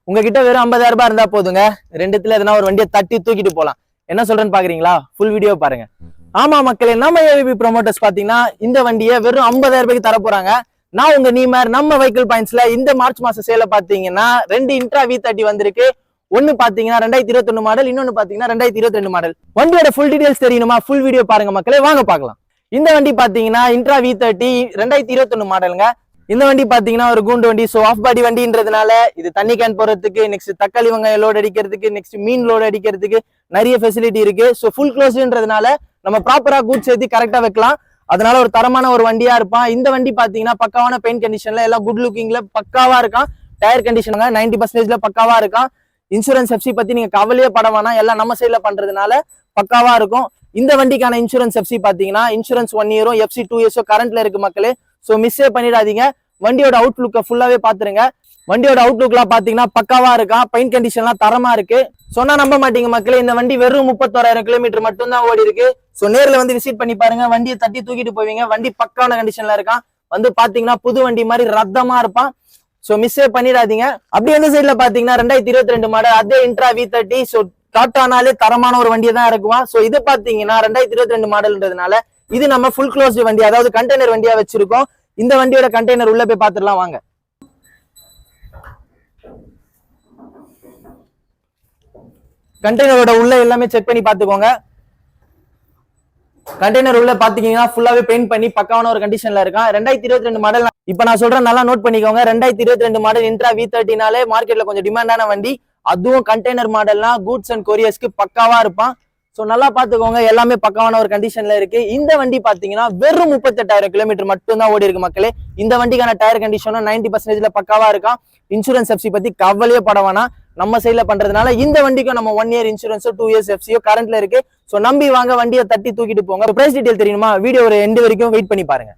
உங்ககிட்ட வெறும் 50,000 ரூபாய் இருந்தா போதுங்க, ரெண்டுத்துல எதனா ஒரு வண்டியை தட்டி தூக்கிட்டு போலாம். என்ன சொல்றேன்னு பாக்குறீங்களா? ஃபுல் வீடியோ பாருங்க. ஆமா மக்களே, நம்ம ஏவிபி ப்ரோமோட்டர்ஸ் பாத்தீங்கன்னா இந்த வண்டியை வெறும் 50,000 ரூபாய்க்கு தர போறாங்க. நான் உங்க நீமர் நம்ம வெஹிக்கிள் பாயிண்ட்ஸ்ல இந்த மார்ச் மாச சேல பாத்தீங்கன்னா 2 இன்ட்ரா V30 வந்திருக்கு. ஒன்னு பாத்தீங்கன்னா 2021 மாடல், இன்னொன்னு பாத்தீங்கன்னா 2022 மாடல். வண்டியோட ஃபுல் டீடைல்ஸ் தெரியணுமா? ஃபுல் வீடியோ பாருங்க மக்களே, வாங்க பார்க்கலாம். இந்த வண்டி பாத்தீங்கன்னா இன்ட்ரா V30 2021 மாடலுங்க. இந்த வண்டி பாத்தீங்கன்னா ஒரு கூண்டு வண்டி, சோ ஆஃப் பாடி வண்டின்றதுனால இது தண்ணி கேன் போறதுக்கு, நெக்ஸ்ட் தக்காளி வெங்காயம் லோட் அடிக்கிறதுக்கு, நெக்ஸ்ட் மீன் லோட் அடிக்கிறதுக்கு நிறைய ஃபெசிலிட்டி இருக்கு. சோ ஃபுல் க்ளோஸ்ன்றதுனால நம்ம ப்ராப்பரா கூட்ஸ் ஏத்தி கரெக்டா வைக்கலாம். அதனால ஒரு தரமான ஒரு வண்டியா இருப்பான். இந்த வண்டி பாத்தீங்கன்னா பக்காவான பெயிண்ட் கண்டிஷன்ல, எல்லாம் குட் லுக்கிங்ல பக்காவா இருக்கான். டயர் கண்டிஷனுங்க 90% பக்காவா இருக்கான். இன்சூரன்ஸ் எஃப்சி பத்தி நீங்க கவலையே பட வேணாம், எல்லாம் நம்ம சைட்ல பண்றதுனால பக்காவா இருக்கும். இந்த வண்டிக்கான இன்சூரன்ஸ் எஃப்சி பாத்தீங்கன்னா இன்சூரன்ஸ் 1 இயரும் எஃப்சி 2 இயர்ஸோ கரண்ட்ல இருக்கு மக்களே. சோ மிஸ்ஸே பண்ணிடாதீங்க. வண்டியோட அவுட்லுக்க ஃபுல்லாவே பாத்துருங்க. வண்டியோட அவுட்லுக்லாம் பாத்தீங்கன்னா பக்காவா இருக்கான். பெயிண்ட் கண்டிஷன்லாம் தரமா இருக்கு. சொன்னா நம்ப மாட்டீங்க மக்களே, இந்த வண்டி வெறும் 31,000 கிலோமீட்டர் மட்டும் தான் ஓடி இருக்கு. சோ நேர்ல வந்து விசிட் பண்ணி பாருங்க, வண்டியை தட்டி தூக்கிட்டு போவீங்க. வண்டி பக்காவான கண்டிஷன்ல இருக்கான். வந்து பாத்தீங்கன்னா புது வண்டி மாதிரி ரத்தமா இருப்பான். சோ மிஸ்ஸே பண்ணிடாதீங்க. அப்படி எந்த சைட்ல பாத்தீங்கன்னா 2022 மாடல் அதே இன்ட்ரா V30. சோ டாட்டானாலே தரமான ஒரு வண்டியை தான் இருக்குவான். சோ இது பாத்தீங்கன்னா 2022 மாடல்ன்றதுனால இது நம்ம ஃபுல் க்ளோஸ்டு வண்டி, அதாவது கண்டெய்னர் வண்டியா வச்சிருக்கோம். இந்த வண்டியோட கண்டெய்னர் உள்ள போய் பாத்துடலாம் வாங்க. கண்டெய்னரோட உள்ள எல்லாமே செக் பண்ணி பாத்துக்கோங்க. கண்டெய்னர் உள்ள பாத்தீங்கன்னா ஃபுல்லாவே பெயிண்ட் பண்ணி பக்காவான ஒரு கண்டிஷன்ல இருக்கான். 2022 மாடல். இப்ப நான் சொல்றேன், நல்லா நோட் பண்ணிக்கோங்க. 2022 மாடல் இன்ட்ரா V30னாலே மார்க்கெட்ல கொஞ்சம் டிமாண்டான வண்டி. அதுவும் கண்டெய்னர் மாடல்னா கூட்ஸ் அண்ட் கொரியர்ஸ்க்கு பக்காவா இருப்பான். சோ நல்லா பாத்துக்கோங்க, எல்லாமே பக்காவான ஒரு கண்டிஷன்ல இருக்கு. இந்த வண்டி பாத்தீங்கன்னா வெறும் 38,000 கிலோமீட்டர் மட்டும் தான் ஓடி இருக்கு மக்களே. இந்த வண்டிக்கான டயர் கண்டிஷனும் 90% பக்காவா இருக்கான். இன்சூரன்ஸ் எஃப்சி பத்தி கவலையே பட வேணாம், நம்ம சைட்ல பண்றதுனால. இந்த வண்டிக்கும் நம்ம 1 இயர் இன்சூரன்ஸோ 2 இயர்ஸ் எஃப்சியோ கரண்ட்ல இருக்கு. சோ நம்பி வாங்க, வண்டியை தட்டி தூக்கிட்டு போங்க. பிரைஸ் டீடைல் தெரியுமா? வீடியோ ஒரு எண்டு வரைக்கும் வெயிட் பண்ணி பாருங்க.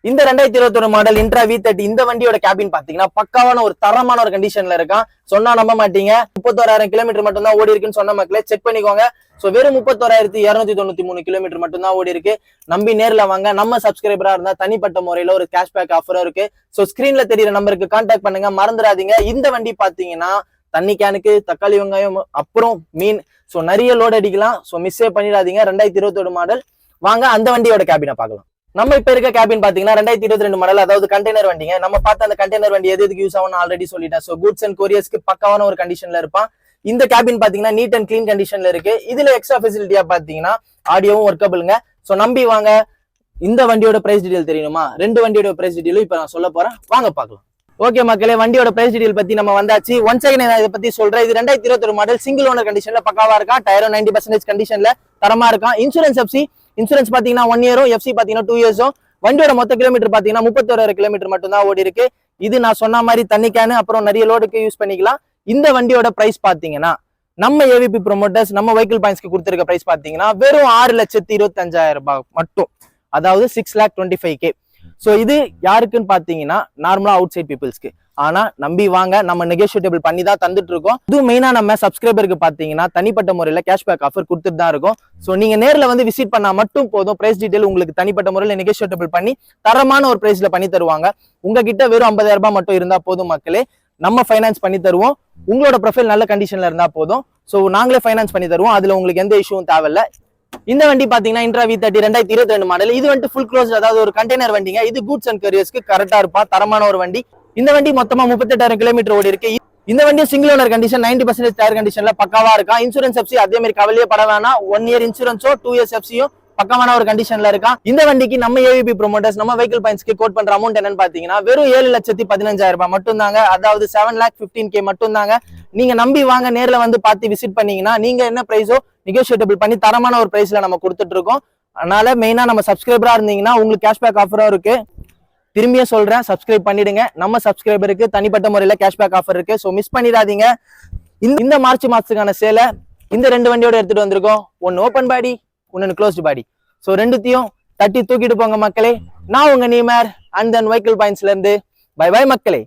இந்த 2021 மாடல் இன்ட்ரா V30 இந்த வண்டியோட கேபின் பாத்தீங்கன்னா பக்காவான ஒரு தரமான ஒரு கண்டிஷன்ல இருக்கான். சொன்னா நம்ப மாட்டீங்க, 31,000 கிலோமீட்டர் மட்டும் தான் ஓடி இருக்குன்னு சொன்ன மக்களே, செக் பண்ணிக்கோங்க. சோ வெறும் 31,293 கிலோமீட்டர் மட்டும் தான் ஓடி இருக்கு. நம்பி நேர்ல வாங்க. நம்ம சப்ஸ்கிரைபரா இருந்தா தனிப்பட்ட முறையில ஒரு கேஷ்பேக் ஆஃபரும் இருக்கு. சோ ஸ்கிரீன்ல தெரியற நம்பருக்கு கான்டாக்ட் பண்ணுங்க, மறந்துடாதீங்க. இந்த வண்டி பாத்தீங்கன்னா தண்ணி கேனுக்கு, தக்காளி வெங்காயம், அப்புறம் மீன், சோ நிறைய லோட் அடிக்கலாம். சோ மிஸ்ஸே பண்ணிடாதீங்க. 2021 மாடல். வாங்க அந்த வண்டியோட கேபினை பார்க்கலாம். நம்ம இப்ப இருக்க கேபின் பாத்தீங்கன்னா 2022 மாடல், அதாவது கண்டெய்னர் வண்டிங்க. நம்ம பார்த்த அந்த கண்டெய்னர் வண்டி எதுக்கு யூஸ் ஆகும் ஆல்ரெடி சொல்லிட்டேன். சோ கூட்ஸ் அண்ட் கொரியர்ஸ்க்கு பக்காவான ஒரு கண்டிஷன்ல இருப்பான். இந்த கேபின் பாத்தீங்கன்னா நீட் அண்ட் கிளீன் கண்டிஷன்ல இருக்கு. இதுல எக்ஸ்ட்ரா ஃபெசிலிட்டியா பாத்தீங்கன்னா ஆடியோவும் ஒர்க்கபிள்ங்க. சோ நம்பி வாங்க. இந்த வண்டியோட பிரைஸ் டீடைல் தெரியணுமா? 2 வண்டியோட பிரைஸ் டீடைலும் இப்ப நான் சொல்ல போறேன், வாங்க பார்க்கலாம். ஓகே மக்களே, வண்டியோட பிரைஸ் டீடைல் பத்தி நம்ம வந்தாச்சு. ஒன் செகண்ட் நான் இதை பத்தி சொல்றேன். இது 2021 மாடல், சிங்கிள் ஓனர் கண்டிஷன்ல பக்காவா இருக்கான். டயரும் 90% கண்டிஷன்ல தரமா இருக்கான். இன்சூரன்ஸ் எஃப்சி இன்சூரன்ஸ் பாத்தீங்கன்னா 1 இயரும், எஃப்சி பாத்தீங்கன்னா 2 இயர்ஸும். வண்டியோட மொத்த கிலோமீட்டர் பாத்தீங்கன்னா 31,000 கிலோமீட்டர் மட்டும் தான் ஓடி இருக்கு. இது நான் சொன்ன மாதிரி தண்ணி கேனு அப்புறம் நிறைய லோடுக்கு யூஸ் பண்ணிக்கலாம். இந்த வண்டியோட பிரைஸ் பாத்தீங்கன்னா நம்ம ஏவிபி ப்ரோமோட்டர்ஸ் நம்ம வெஹிக்கிள் பாயிண்ட்ஸ்க்கு கொடுத்திருக்க பிரைஸ் பாத்தீங்கன்னா வெறும் 6,25,000 ரூபாய் மட்டும், அதாவது 6,25,000. சோ இது யாருக்குன்னு பாத்தீங்கன்னா நார்மலா அவுட் சைட் பீப்புள்ஸ்க்கு. ஆனா நம்பி வாங்க, நம்ம நெகோஷியேட்டபிள் பண்ணி தான் தந்துட்டு இருக்கோம். இது மெயினா நம்ம சப்ஸ்கிரைபருக்கு பாத்தீங்கன்னா தனிப்பட்ட முறையில கேஷ்பேக் ஆஃபர் கொடுத்துட்டு தான் இருக்கும். சோ நீங்க நேர்ல வந்து விசிட் பண்ணா மட்டும் போதும். பிரைஸ் டீடைல் உங்களுக்கு தனிப்பட்ட முறையில நெகோஷியேட்டபிள் பண்ணி தரமான ஒரு பிரைஸ்ல பண்ணி தருவாங்க. உங்ககிட்ட வெறும் 50,000 ரூபாய் மட்டும் இருந்தா போதும் மக்களே, நம்ம ஃபைனான்ஸ் பண்ணி தருவோம். உங்களோட ப்ரொஃபைல் நல்ல கண்டிஷன்ல இருந்தா போதும். சோ நாங்களே ஃபைனான்ஸ் பண்ணி தருவோம். அதுல உங்களுக்கு எந்த இஷ்யூவும் தேவையில்ல. இந்த வண்டி பாத்தீங்கன்னா இன்ட்ரா V30 2022 மாடல். இது வந்து ஃபுல் க்ளோஸ், அதாவது ஒரு கண்டெய்னர் வண்டிங்க. இது கூட்ஸ் அண்ட் கொரியர்ஸ்க்கு கரெக்டா இருப்பா, தரமான ஒரு வண்டி. இந்த வண்டி மொத்தமா 38,000 கிலோமீட்டர் ஓடி இருக்கு. இந்த வண்டி சிங்கிள் ஓனர் கண்டிஷன், 90% டயர் கண்டிஷன்ல பக்காவா இருக்கா. இன்சூரன்ஸ் எஃப்சி அதே மாதிரி கவலையே பட வேணாம். 1 இயர் இன்சூரன்ஸோ 2 இயர்ஸ் எஃப்சியும் பக்கமான ஒரு கண்டிஷன்ல இருக்கா. இந்த வண்டிக்கு நம்ம ஏவிபி ப்ரோமோட்டர்ஸ் நம்ம வெஹிக்கிள் பாயிண்ட்ஸ்க்கு கோட் பண்ற அமௌண்ட் என்னன்னு பாத்தீங்கன்னா வெறும் 7,15,000 ரூபாய் மட்டும் தாங்க, அதாவது 7,15,000 மட்டும் தாங்க. நீங்க நம்பி வாங்க, நேர்ல வந்து பார்த்து விசிட் பண்ணீங்கன்னா நீங்க என்ன பிரைஸோ நெகோஷியேட்டபிள் பண்ணி தரமான ஒரு பிரைஸ்ல நம்ம கொடுத்துட்டு இருக்கோம். அதனால மெயினா நம்ம சப்ஸ்கிரைபரா இருந்தீங்கன்னா உங்களுக்கு கேஷ்பேக் ஆஃபரும் இருக்கு. திரும்பியும் சொல்றேன், சப்ஸ்கிரைப் பண்ணிடுங்க. நம்ம சப்ஸ்கிரைபருக்கு தனிப்பட்ட முறையில கேஷ்பேக் ஆஃபர் இருக்கு. சோ மிஸ் பண்ணிடாதீங்க. இந்த மார்ச் மாசத்துக்கான சேல இந்த 2 வண்டியோட எடுத்துட்டு வந்திருக்கோம். ஒன்னு ஓபன் பாடி, ஒன்னு க்ளோஸ்டு பாடி. சோ ரெண்டுத்தையும் தட்டி தூக்கிட்டு போங்க மக்களே. நான் உங்க நீமர் அண்ட் தென் வெஹிக்கிள் பாயிண்ட்ஸ்ல இருந்து பை பை மக்களே.